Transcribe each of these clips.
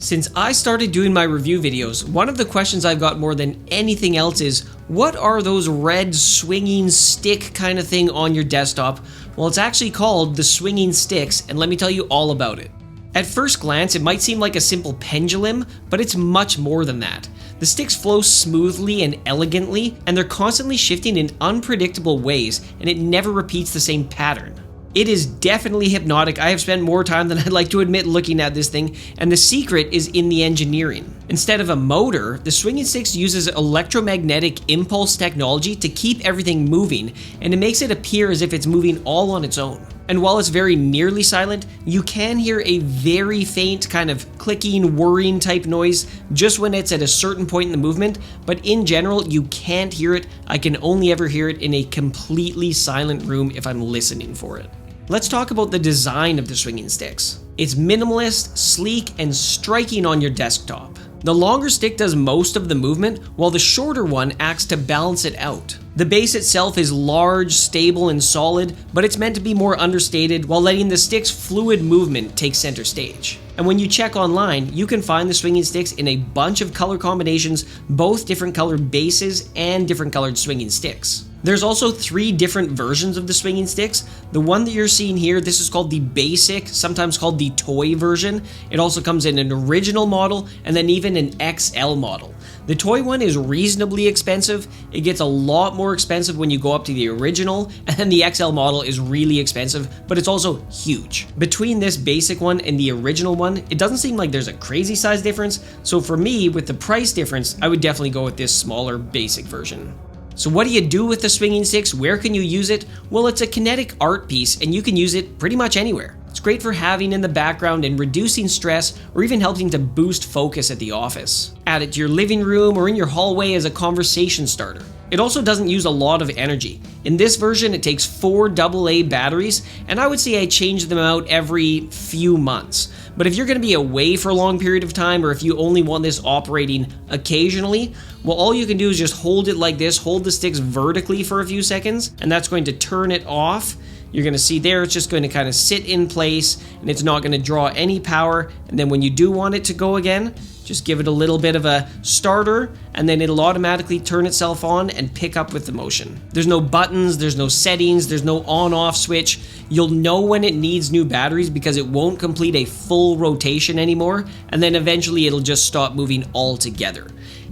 Since I started doing my review videos, one of the questions I've got more than anything else is, what are those red swinging stick kind of thing on your desktop? Well, it's actually called the swinging sticks, and let me tell you all about it. At first glance, it might seem like a simple pendulum, but it's much more than that. The sticks flow smoothly and elegantly, and they're constantly shifting in unpredictable ways, and it never repeats the same pattern. It is definitely hypnotic. I have spent more time than I'd like to admit looking at this thing, and the secret is in the engineering. Instead of a motor, the swinging sticks uses electromagnetic impulse technology to keep everything moving, and it makes it appear as if it's moving all on its own. And while it's very nearly silent, you can hear a very faint kind of clicking, whirring type noise just when it's at a certain point in the movement, but in general, you can't hear it. I can only ever hear it in a completely silent room if I'm listening for it. Let's talk about the design of the swinging sticks. It's minimalist, sleek, and striking on your desktop. The longer stick does most of the movement, while the shorter one acts to balance it out. The base itself is large, stable, and solid, but it's meant to be more understated while letting the stick's fluid movement take center stage. And when you check online, you can find the swinging sticks in a bunch of color combinations, both different colored bases and different colored swinging sticks. There's also 3 different versions of the swinging sticks. The one that you're seeing here, this is called the basic, sometimes called the toy version. It also comes in an original model and then even an XL model. The toy one is reasonably expensive. It gets a lot more expensive when you go up to the original, and then the XL model is really expensive, but it's also huge. Between this basic one and the original one, it doesn't seem like there's a crazy size difference, so for me, with the price difference, I would definitely go with this smaller basic version. So what do you do with the swinging sticks? Where can you use it? Well, it's a kinetic art piece, and you can use it pretty much anywhere. It's great for having in the background and reducing stress, or even helping to boost focus at the office. Add it to your living room or in your hallway as a conversation starter. It also doesn't use a lot of energy. In this version, it takes 4 AA batteries, and I would say I change them out every few months. But if you're going to be away for a long period of time, or if you only want this operating occasionally, well, all you can do is just hold it like this, hold the sticks vertically for a few seconds, and that's going to turn it off. You're going to see there it's just going to kind of sit in place, and it's not going to draw any power. And then when you do want it to go again, just give it a little bit of a starter, and then it'll automatically turn itself on and pick up with the motion. There's no buttons, there's no settings, there's no on-off switch. You'll know when it needs new batteries because it won't complete a full rotation anymore, and then eventually it'll just stop moving altogether.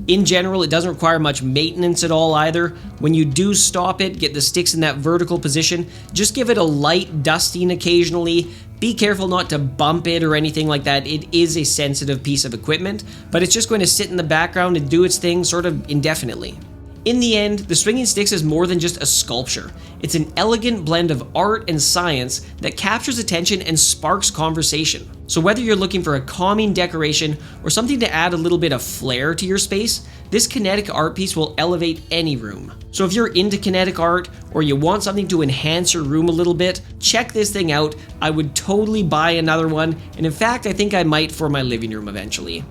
In general, it doesn't require much maintenance at all either. When you do stop it, get the sticks in that vertical position, just give it a light dusting occasionally. Be careful not to bump it or anything like that. It is a sensitive piece of equipment, but it's just going to sit in the background and do its thing sort of indefinitely. In the end, the swinging sticks is more than just a sculpture. It's an elegant blend of art and science that captures attention and sparks conversation. So whether you're looking for a calming decoration or something to add a little bit of flair to your space, this kinetic art piece will elevate any room. So if you're into kinetic art or you want something to enhance your room a little bit, check this thing out. I would totally buy another one, and in fact, I think I might for my living room eventually.